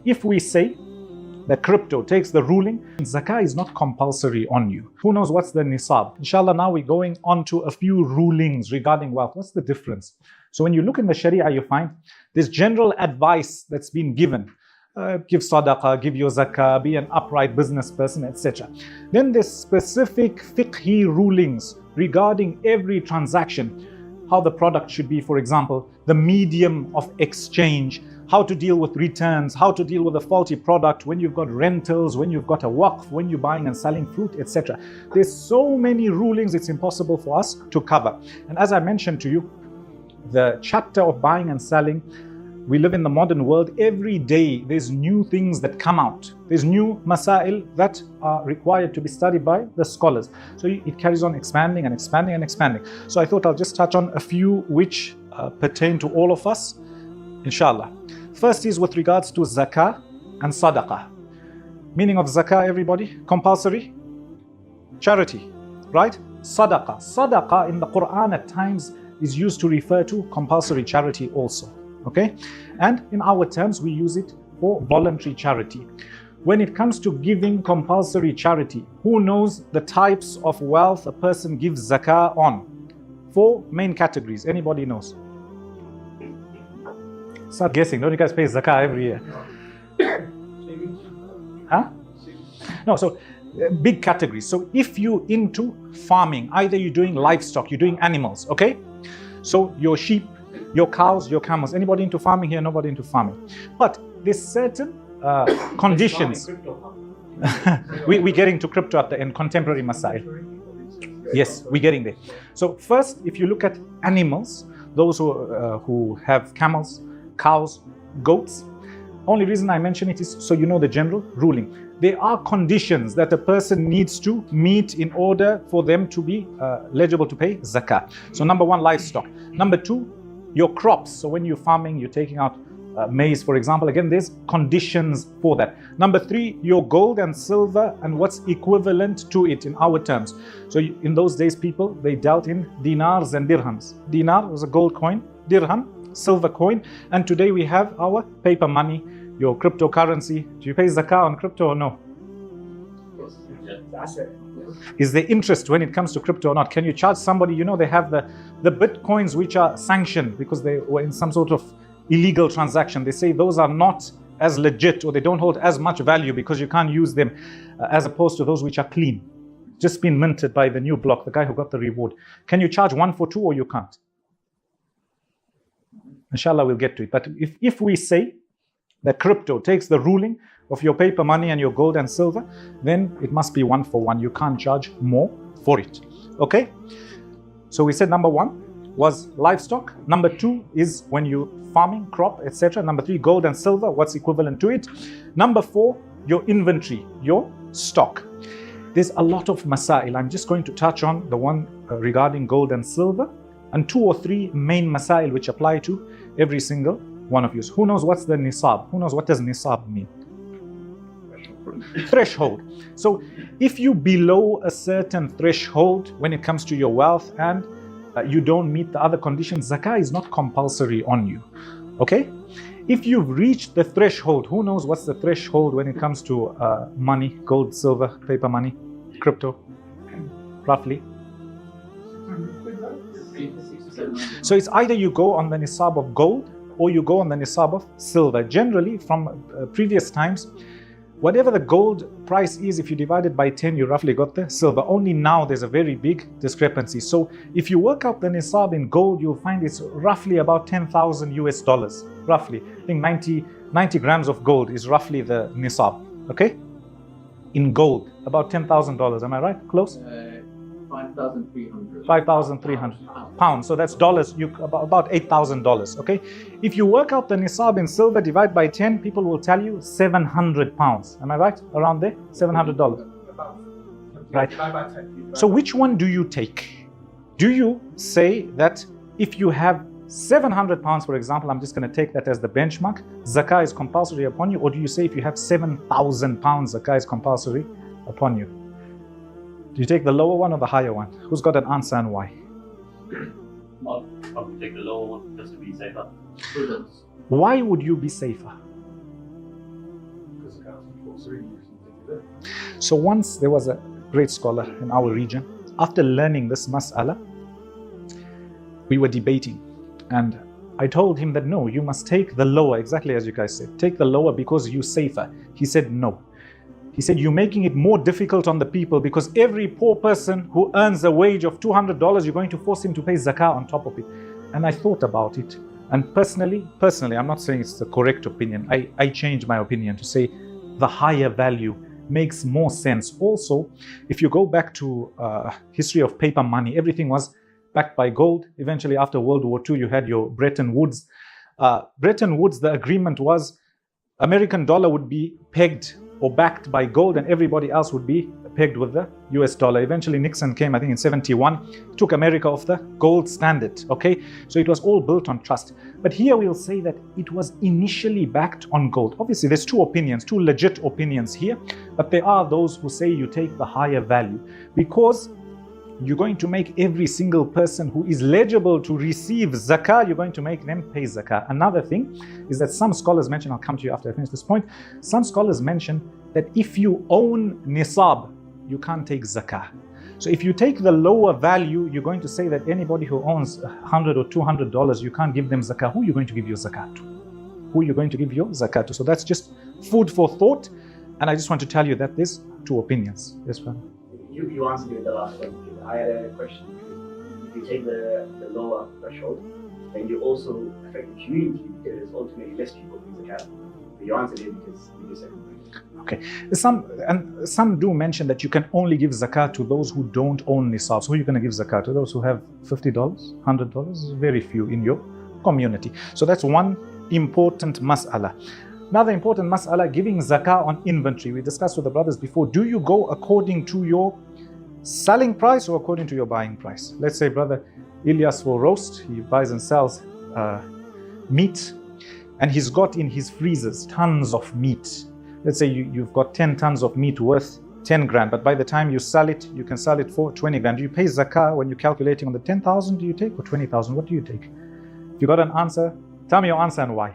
If we say that crypto takes the ruling, zakah is not compulsory on you. Who knows what's the nisab? Inshallah, now we're going on to a few rulings regarding wealth. What's the difference? So when you look in the Sharia, you find this general advice that's been given. Give sadaqah, give your zakah, be an upright business person, etc. Then there's specific fiqhi rulings regarding every transaction. How the product should be, for example, the medium of exchange, how to deal with returns, how to deal with a faulty product, when you've got rentals, when you've got a waqf, when you're buying and selling fruit, etc. There's so many rulings, it's impossible for us to cover. And as I mentioned to you, the chapter of buying and selling, we live in the modern world. Every day there's new things that come out. There's new masail that are required to be studied by the scholars. So it carries on expanding and expanding and expanding. So I thought I'll just touch on a few which pertain to all of us, inshallah. First is with regards to zakah and sadaqah. Meaning of zakah, everybody? Compulsory? Charity, right? Sadaqah. Sadaqah in the Quran at times is used to refer to compulsory charity also. Okay? And in our terms, we use it for voluntary charity. When it comes to giving compulsory charity, who knows the types of wealth a person gives zakah on? 4 main categories. Anybody knows? Start guessing. Don't you guys pay zakah every year? Huh? No, so big categories. So if you're into farming, either you're doing livestock, you're doing animals, okay? So your sheep, your cows, your camels. Anybody into farming here? Nobody into farming. But there's certain conditions. We're getting to crypto at the end, contemporary masail. Yes, we're getting there. So first, if you look at animals, those who have camels, cows, goats, only reason I mention it is so you know the general ruling. There are conditions that a person needs to meet in order for them to be eligible to pay zakah. So number 1, livestock. Number 2, your crops. So when you're farming, you're taking out maize, for example. Again, there's conditions for that. Number 3, your gold and silver and what's equivalent to it in our terms. So in those days, people, they dealt in dinars and dirhams. Dinar was a gold coin, dirham, silver coin, and today we have our paper money, your cryptocurrency. Do you pay zakah on crypto or no? Is there interest when it comes to crypto or not? Can you charge somebody? You know, they have the bitcoins which are sanctioned because they were in some sort of illegal transaction. They say those are not as legit, or they don't hold as much value because you can't use them as opposed to those which are clean, just been minted by the new block, the guy who got the reward. Can you charge 1 for 2 or you can't? Inshallah, we'll get to it. But if we say that crypto takes the ruling of your paper money and your gold and silver, then it must be 1 for 1. You can't charge more for it. Okay? So we said number 1 was livestock. Number 2 is when you farming, crop, etc. Number 3, gold and silver, what's equivalent to it. Number 4, your inventory, your stock. There's a lot of masail. I'm just going to touch on the one regarding gold and silver, and 2 or 3 main masail which apply to every single one of you. Who knows what's the nisab? Who knows what does nisab mean? Threshold. So if you below a certain threshold when it comes to your wealth and you don't meet the other conditions, zakah is not compulsory on you. Okay? If you've reached the threshold, who knows what's the threshold when it comes to money, gold, silver, paper money, crypto, roughly? So it's either you go on the nisab of gold or you go on the nisab of silver. Generally, from previous times, whatever the gold price is, if you divide it by 10, you roughly got the silver. Only now there's a very big discrepancy. So if you work out the nisab in gold, you'll find it's roughly about 10,000 US dollars. Roughly. I think 90 grams of gold is roughly the nisab. Okay? In gold, about $10,000. Am I right? Close? 5,300. 5,300 pounds. So that's dollars, about $8,000. Okay? If you work out the nisab in silver, divide by 10, people will tell you 700 pounds. Am I right? Around there? $700. Right. So which one do you take? Do you say that if you have 700 pounds, for example, I'm just going to take that as the benchmark, zakah is compulsory upon you? Or do you say if you have 7,000 pounds, zakah is compulsory upon you? Do you take the lower one or the higher one? Who's got an answer and why? I'll probably take the lower one just to be safer. Why would you be safer? zakat compulsory? So once there was a great scholar in our region. After learning this mas'ala, we were debating, and I told him that no, you must take the lower, exactly as you guys said. Take the lower because you're safer. He said no. He said, you're making it more difficult on the people because every poor person who earns a wage of $200, you're going to force him to pay zakah on top of it. And I thought about it. And personally, I'm not saying it's the correct opinion. I changed my opinion to say the higher value makes more sense. Also, if you go back to history of paper money, everything was backed by gold. Eventually, after World War II, you had your Bretton Woods. Bretton Woods, the agreement was American dollar would be pegged or backed by gold, and everybody else would be pegged with the US dollar. Eventually, Nixon came, I think in 71, took America off the gold standard, okay? So it was all built on trust. But here we'll say that it was initially backed on gold. Obviously, there's two opinions, two legit opinions here, but there are those who say you take the higher value because you're going to make every single person who is eligible to receive zakah, you're going to make them pay zakah. Another thing is that some scholars mention, I'll come to you after I finish this point, some scholars mention that if you own nisab, you can't take zakah. So if you take the lower value, you're going to say that anybody who owns $100 or $200, you can't give them zakah. Who are you going to give your zakah to? Who are you going to give your zakah to? So that's just food for thought. And I just want to tell you that there's two opinions. Yes, Father. You answered it the last one. I had a question. If you take the lower threshold, then you also affect the community because ultimately less people pay zakat. But you answered it because you just said. Okay. Some do mention that you can only give zakat to those who don't own nisab. So who are you going to give zakat to? Those who have $50, $100? Very few in your community. So that's one important mas'ala. Another important mas'ala, giving zakah on inventory. We discussed with the brothers before. Do you go according to your selling price or according to your buying price? Let's say brother Ilyas will roast. He buys and sells meat, and he's got in his freezers tons of meat. Let's say you've got 10 tons of meat worth 10 grand, but by the time you sell it, you can sell it for 20 grand. Do you pay zakah when you're calculating on the 10,000? Do you take or 20,000? What do you take? If you got an answer, tell me your answer and why.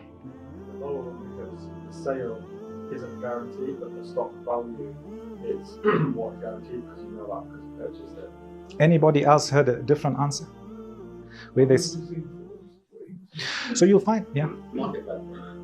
Because the sale isn't guaranteed, but the stock value is what guaranteed because you know that because you purchased it. Anybody else heard a different answer? Where this? So you'll find, yeah. Market value.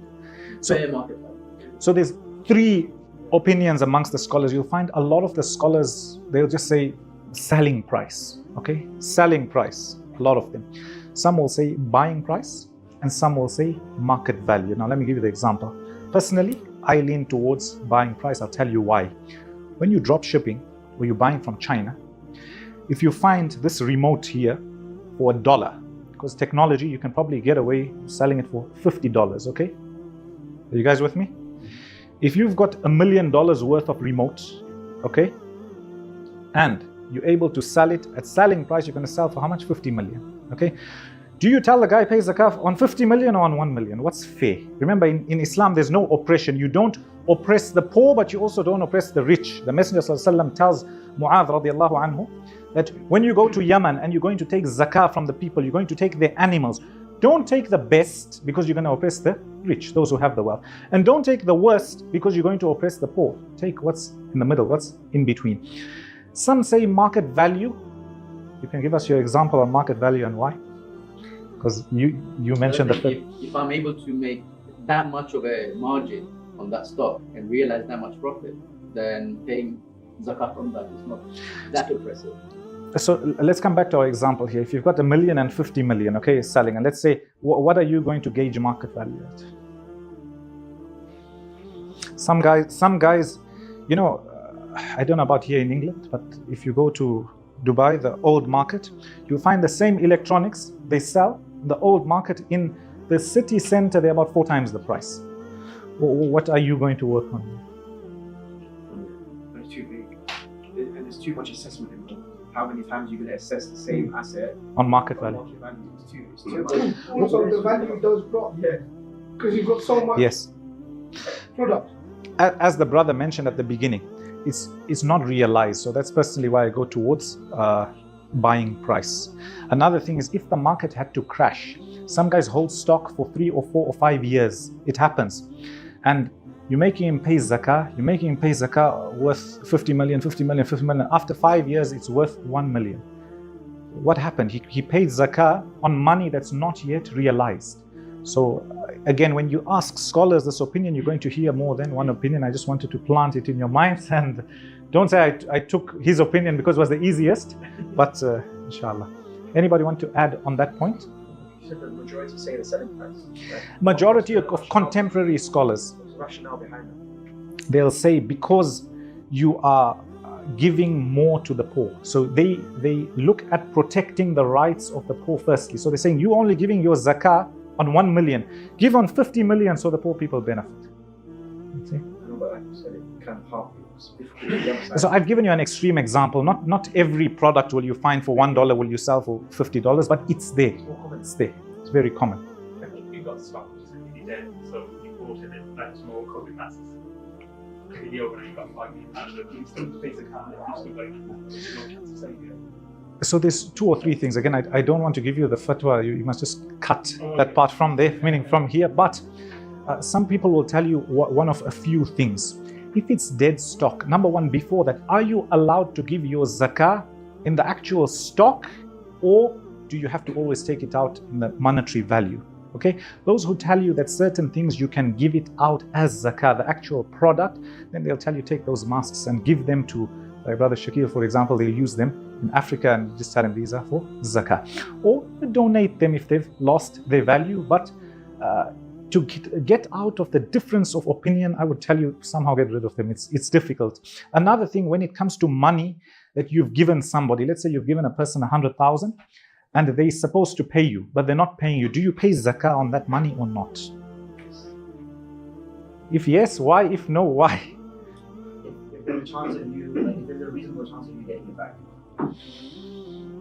So- Fair market value. So there's three opinions amongst the scholars. You'll find a lot of the scholars, they'll just say selling price, okay? Selling price, a lot of them. Some will say buying price, and some will say market value. Now let me give you the example. Personally, I lean towards buying price. I'll tell you why. When you drop shipping, or you're buying from China, if you find this remote here for $1, because technology, you can probably get away selling it for $50, okay? Are you guys with me? If you've got $1 million worth of remotes, okay, and you're able to sell it at selling price, you're going to sell for how much? 50 million, okay? Do you tell the guy pays zakah on 50 million or on 1 million? What's fair? Remember, in Islam, there's no oppression. You don't oppress the poor, but you also don't oppress the rich. The Messenger ﷺ tells Mu'adh radiallahu anhu that when you go to Yemen and you're going to take zakah from the people, you're going to take their animals. Don't take the best because you're going to oppress the rich, those who have the wealth. And don't take the worst because you're going to oppress the poor. Take what's in the middle, what's in between. Some say market value. You can give us your example on market value and why? Because you mentioned that. If I'm able to make that much of a margin on that stock and realize that much profit, then paying zakat on that is not that oppressive. So let's come back to our example here. If you've got $1 million and 50 million, okay, selling, and let's say, what are you going to gauge market value at? Some guys, you know, I don't know about here in England, but if you go to Dubai, the old market, you'll find the same electronics they sell in the old market in the city center. They're about 4 times the price. What are you going to work on? It's too big, and there's too much assessment involved. How many times you're going to assess the same asset On market value. It's too much. Also, the value does drop, yeah, because you've got so much Yes. product. As the brother mentioned at the beginning, it's not realized. So that's personally why I go towards buying price. Another thing is if the market had to crash, some guys hold stock for 3 or 4 or 5 years. It happens. And you're making him pay zakah worth 50 million, 50 million, 50 million. After 5 years, it's worth 1 million. What happened? He paid zakah on money that's not yet realized. So again, when you ask scholars this opinion, you're going to hear more than one opinion. I just wanted to plant it in your minds, and don't say I took his opinion because it was the easiest, but inshallah. Anybody want to add on that point? You said the majority say the selling price, right? Majority of contemporary scholars, What's the rationale behind that? they'll say because you are giving more to the poor. So they look at protecting the rights of the poor firstly. So they're saying you're only giving your zakah on 1 million. Give on 50 million so the poor people benefit. See? No, but like you said, it kind of half. It's difficult to the other side. So I've given you an extreme example. Not every product will you find for $1 will you sell for $50, but it's there. It's more common. It's there. It's very common. You've got stock which is completely dead, so you bought it in like small COVID masses. Completely over and you've got £5 million, you still face a car, you've still got no chance of selling it. So there's 2 or 3 things. Again, I don't want to give you the fatwa. You must just cut that part from there, meaning from here. But some people will tell you one of a few things. If it's dead stock, number one, before that, are you allowed to give your zakah in the actual stock, or do you have to always take it out in the monetary value? Okay, those who tell you that certain things you can give it out as zakah, the actual product, then they'll tell you take those masks and give them to my brother Sheikh, for example. They'll use them in Africa and just tell them these are for zakah, or donate them if they've lost their value. But to get out of the difference of opinion, I would tell you somehow get rid of them. It's difficult. Another thing, when it comes to money that you've given somebody, let's say you've given a person 100,000 and they're supposed to pay you, but they're not paying you. Do you pay zakah on that money or not? If yes, why? If no, why? If there's a chance of you, like, if there's a reasonable chance of you getting it back.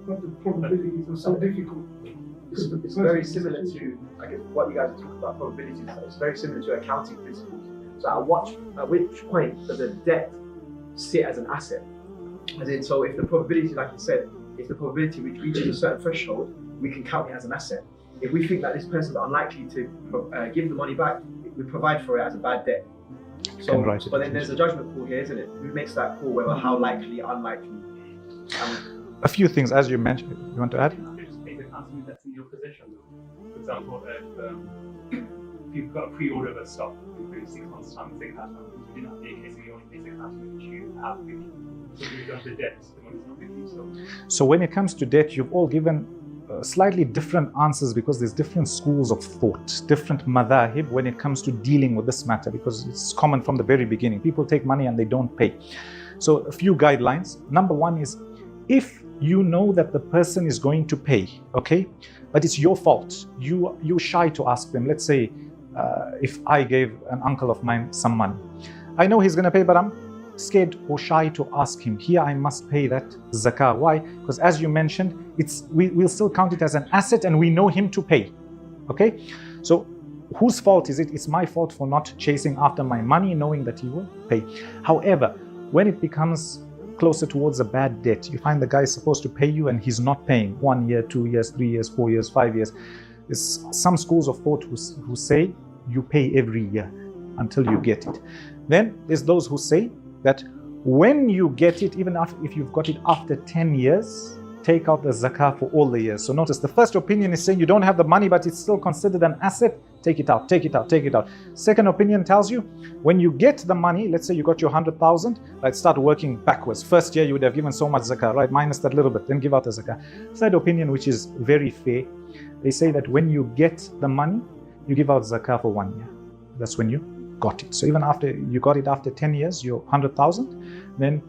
But the probabilities are so difficult. It's very similar to, I guess, what you guys talk about probabilities. It's very similar to accounting principles. So at which point does a debt sit as an asset? As in, so if the probability, like you said, if the probability which reaches a certain threshold, we can count it as an asset. If we think that this person is unlikely to give the money back, we provide for it as a bad debt. So, but then there's a judgment call here, isn't it? Who makes that call, whether how likely, unlikely? A few things, as you mentioned. You want to add? You just make the accounting that's in your possession. For example, if you've got a pre-order of a stock, in 6 months' time, say that you didn't have the case, you only pay the accounting which you have with you. So you've got the debt, the money's not with you. So when it comes to debt, you've all given slightly different answers because there's different schools of thought, different madhahib when it comes to dealing with this matter, because it's common from the very beginning. People take money and they don't pay. So a few guidelines. Number one is, if you know that the person is going to pay, okay, but it's your fault, you're shy to ask them. Let's say if I gave an uncle of mine some money, I know he's going to pay, but I'm scared or shy to ask him. Here I must pay that zakah. Why? Because as you mentioned, we'll still count it as an asset and we know him to pay. Okay, so whose fault is it? It's my fault for not chasing after my money, knowing that he will pay. However, when it becomes closer towards a bad debt, you find the guy is supposed to pay you and he's not paying 1 year, 2 years, 3 years, 4 years, 5 years. There's some schools of thought who say you pay every year until you get it. Then there's those who say that when you get it, even if you've got it after 10 years, take out the zakah for all the years. So notice the first opinion is saying you don't have the money, but it's still considered an asset. Take it out, take it out, take it out. Second opinion tells you when you get the money, let's say you got your 100,000, right, start working backwards. First year you would have given so much zakah, right, minus that little bit, then give out the zakah. Third opinion, which is very fair, they say that when you get the money, you give out zakah for 1 year. That's when you got it. So even after you got it after 10 years, your 100,000, then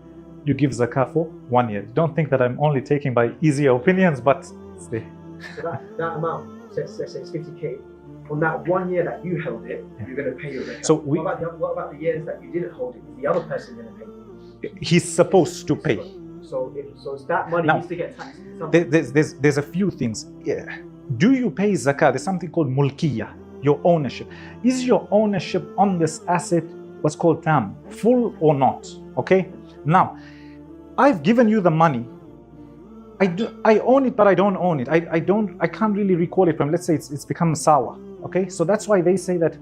you give zakah for 1 year. Don't think that I'm only taking by easier opinions, but it's there. So that amount, let's say it's 50k, on that 1 year that you held it, you're going to pay your zakah. So what about the years that you didn't hold it? Is the other person going to pay? He's supposed to pay. So it's that money Now, needs to get taxed. There's a few things. Yeah. Do you pay zakah? There's something called mulkiyah, your ownership. Is your ownership on this asset what's called tam, full or not? Okay. Now, I've given you the money. I own it, but I don't own it. I can't really recall it from, let's say it's become sawa. Okay, so that's why they say that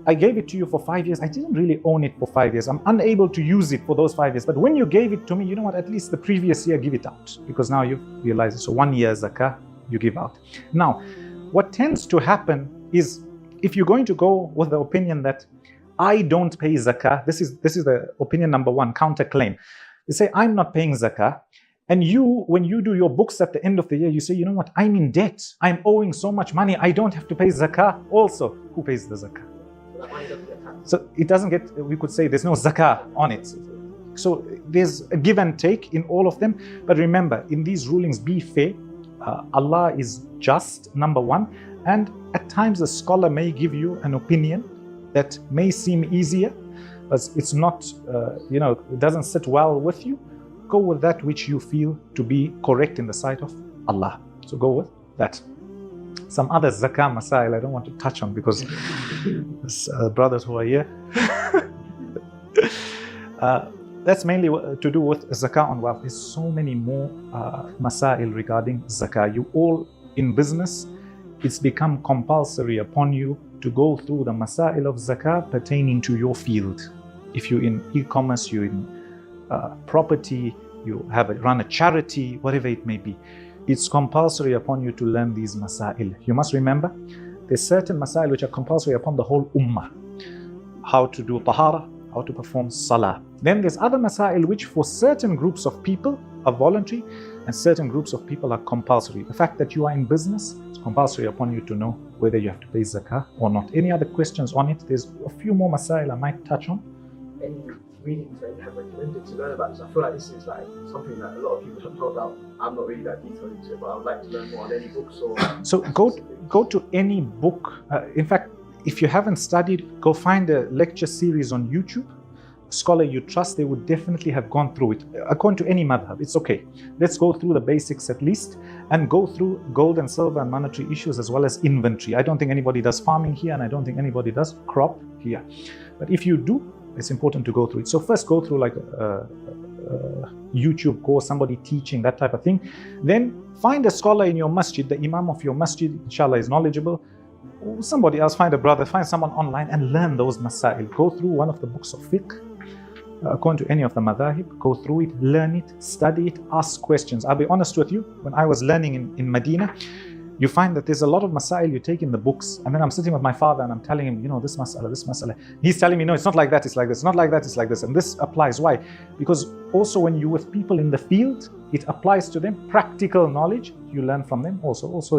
I gave it to you for 5 years. I didn't really own it for 5 years. I'm unable to use it for those 5 years. But when you gave it to me, you know what? At least the previous year, give it out. Because now you've realized it. So 1 year zakah, you give out. Now, what tends to happen is if you're going to go with the opinion that I don't pay zakah, this is the opinion number one, counterclaim. You say, I'm not paying zakah. And you, when you do your books at the end of the year, you say, you know what, I'm in debt. I'm owing so much money. I don't have to pay zakah. Also, who pays the zakah? So it doesn't get, we could say there's no zakah on it. So there's a give and take in all of them. But remember, in these rulings, be fair. Allah is just, number one. And at times a scholar may give you an opinion that may seem easier, but it's not, it doesn't sit well with you. Go with that which you feel to be correct in the sight of Allah. So go with that. Some other zakah masail I don't want to touch on because brothers who are here. That's mainly to do with zakah on wealth. There's so many more masail regarding zakah. You all in business, it's become compulsory upon you to go through the masail of zakah pertaining to your field. If you're in e-commerce, you're in property, you run a charity, whatever it may be, it's compulsory upon you to learn these masail. You must remember, there's certain masail which are compulsory upon the whole ummah. How to do tahara, how to perform salah. Then there's other masail which for certain groups of people are voluntary and certain groups of people are compulsory. The fact that you are in business, it's compulsory upon you to know whether you have to pay zakah or not. Any other questions on it? There's a few more masail I might touch on. Any readings that you have recommended to learn about this? I feel like this is like something that a lot of people have talked about. I'm not really that detailed into it, but I would like to learn more on any books or. So go to any book. In fact, if you haven't studied, go find a lecture series on YouTube. A scholar you trust, they would definitely have gone through it. According to any madhab, it's okay. Let's go through the basics at least and go through gold and silver and monetary issues as well as inventory. I don't think anybody does farming here and I don't think anybody does crop here. But if you do, it's important to go through it. So first go through like a YouTube course, somebody teaching, that type of thing. Then find a scholar in your masjid, the imam of your masjid, inshallah, is knowledgeable. Somebody else, find a brother, find someone online and learn those masail. Go through one of the books of fiqh, according to any of the madhahib, go through it, learn it, study it, ask questions. I'll be honest with you, when I was learning in Medina, you find that there's a lot of masail you take in the books, and then I'm sitting with my father and I'm telling him, this masala. He's telling me, no, it's not like that, it's like this, not like that, it's like this. And this applies. Why? Because also when you're with people in the field, it applies to them. Practical knowledge, you learn from them also. Also,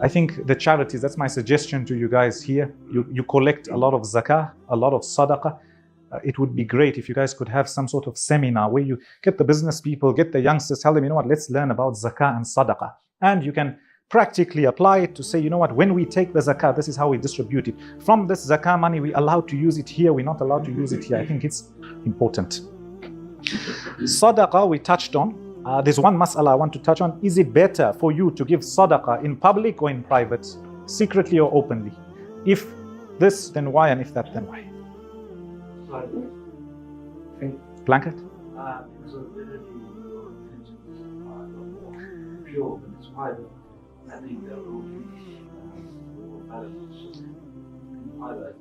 I think the charities, that's my suggestion to you guys here. You collect a lot of zakah, a lot of sadaqah. It would be great if you guys could have some sort of seminar where you get the business people, get the youngsters, tell them, let's learn about zakah and sadaqah. And you can practically apply it to say, when we take the zakah, this is how we distribute it. From this zakah money, we're allowed to use it here, we're not allowed to use it here. I think it's important. Sadaqah we touched on. There's one mas'ala I want to touch on. Is it better for you to give sadaqah in public or in private? Secretly or openly? If this, then why? And if that, then why? Blanket? Because of the your intentions are a lot more pure when it's private. I think they're all more balance in private.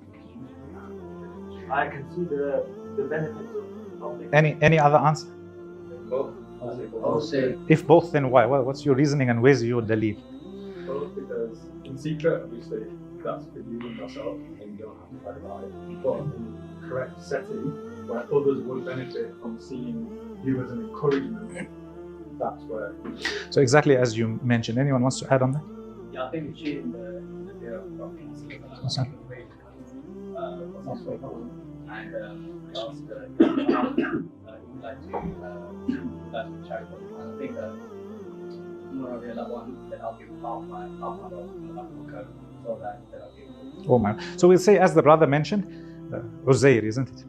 I can see the benefits of public. Any other answer? Both. I'll say If both, then why? Well, what's your reasoning and where's your dalil? Both because in secret, obviously, that's for you and yourself, and you don't have to worry about it. But in the correct setting, where others would benefit from seeing you as an encouragement, that's where. So exactly as you mentioned. Anyone wants to add on that? Yeah, I think cheating the idea of What's that? and asked like to charitable. I think more of that one that I'll give half my so that I'll give. Oh my. So we'll say, as the brother mentioned, Uzair, isn't it?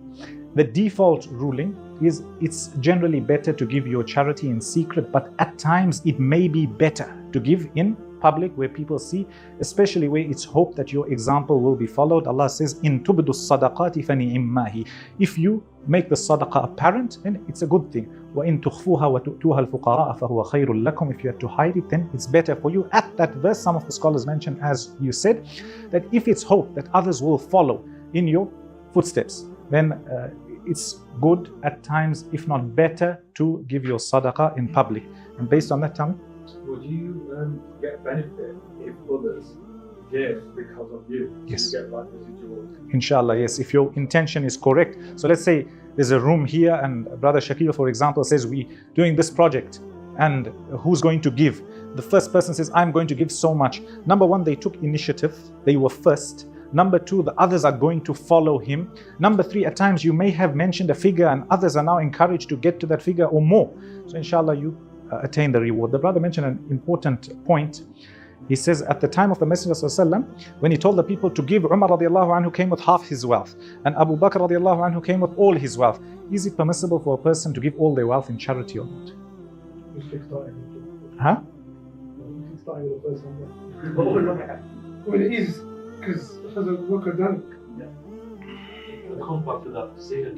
The default ruling is it's generally better to give your charity in secret, but at times it may be better to give in public where people see, especially where it's hoped that your example will be followed. Allah says, "In tubdu sadaqati fani'immahi." If you make the sadaqah apparent, then it's a good thing. وَإِن تُخْفُوهَا وَتُؤْتُوهَا الْفُقَرَاءَ فَهُوَ خَيْرٌ لَكُمْ. If you have to hide it, then it's better for you. At that verse, some of the scholars mention, as you said, that if it's hoped that others will follow in your footsteps, then it's good at times, if not better, to give your sadaqah in public. And based on that, tell me. Would you get benefit if others give because of you? Yes. You get like residual. Inshallah, yes, if your intention is correct. So let's say there's a room here and Brother Shakil, for example, says we doing this project and who's going to give? The first person says, I'm going to give so much. Number one, they took initiative. They were first. Number two, the others are going to follow him. Number three, at times you may have mentioned a figure and others are now encouraged to get to that figure or more. So inshallah, you attain the reward. The brother mentioned an important point. He says at the time of the Messenger ﷺ, when he told the people to give, Umar radiallahu anhu came with half his wealth and Abu Bakr radiallahu anhu came with all his wealth. Is it permissible for a person to give all their wealth in charity or not? Huh? Starting with the first one. Well, it is, because has a worker done it? The compact to that decision.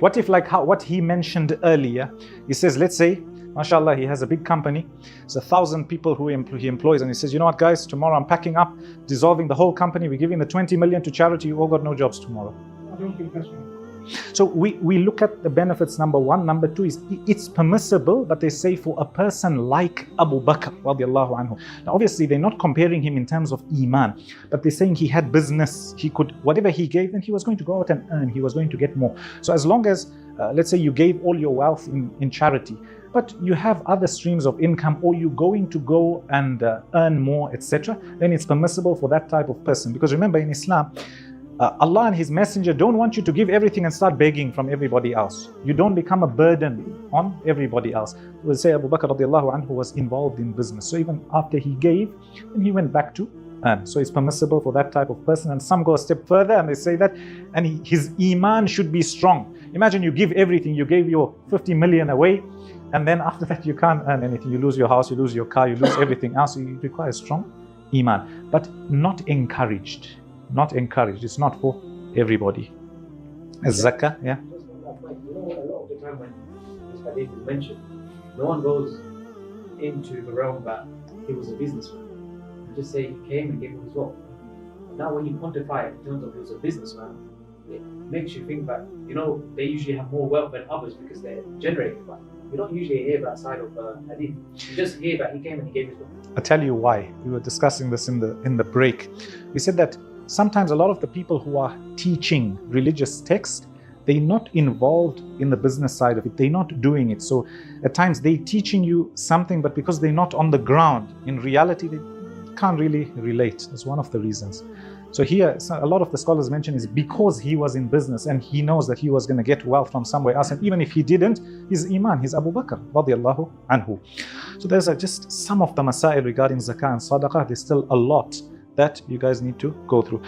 What if, like what he mentioned earlier, he says, let's say, mashallah, he has a big company, it's 1,000 people who he employs, and he says, you know what guys, tomorrow I'm packing up, dissolving the whole company, we're giving the 20 million to charity, you all got no jobs tomorrow. I don't think that's right. So we look at the benefits, number one. Number two is it's permissible, but they say for a person like Abu Bakr radiallahu anhu. Now obviously they're not comparing him in terms of iman, but they're saying he had business, he could, whatever he gave, then he was going to go out and earn, he was going to get more. So as long as, let's say you gave all your wealth in charity, but you have other streams of income, or you're going to go and earn more, etc., then it's permissible for that type of person. Because remember, in Islam, Allah and His Messenger don't want you to give everything and start begging from everybody else. You don't become a burden on everybody else. We'll say Abu Bakr radiallahu anhu was involved in business. So even after he gave, and he went back to earn. So it's permissible for that type of person. And some go a step further and they say that, and his iman should be strong. Imagine you give everything, you gave your 50 million away, and then after that you can't earn anything. You lose your house, you lose your car, you lose everything else. So you require strong iman, but not encouraged. Not encouraged. It's not for everybody. As zakah, yeah. Just on that point, you know, a lot of the time when this hadith is mentioned, no one goes into the realm that he was a businessman. You just say he came and gave him his wealth. Now, when you quantify it in terms of he was a businessman, it makes you think that, you know, they usually have more wealth than others because they're generating wealth. You don't usually hear that side of hadith. You just hear that he came and he gave his wealth. I'll tell you why. We were discussing this in the break. We said that sometimes a lot of the people who are teaching religious texts, they're not involved in the business side of it. They're not doing it. So at times they're teaching you something, but because they're not on the ground, in reality, they can't really relate. That's one of the reasons. So here, a lot of the scholars mention is because he was in business and he knows that he was going to get wealth from somewhere else. And even if he didn't, his iman, his Abu Bakr, radiallahu anhu. So there's just some of the masail regarding zakah and sadaqah. There's still a lot that you guys need to go through.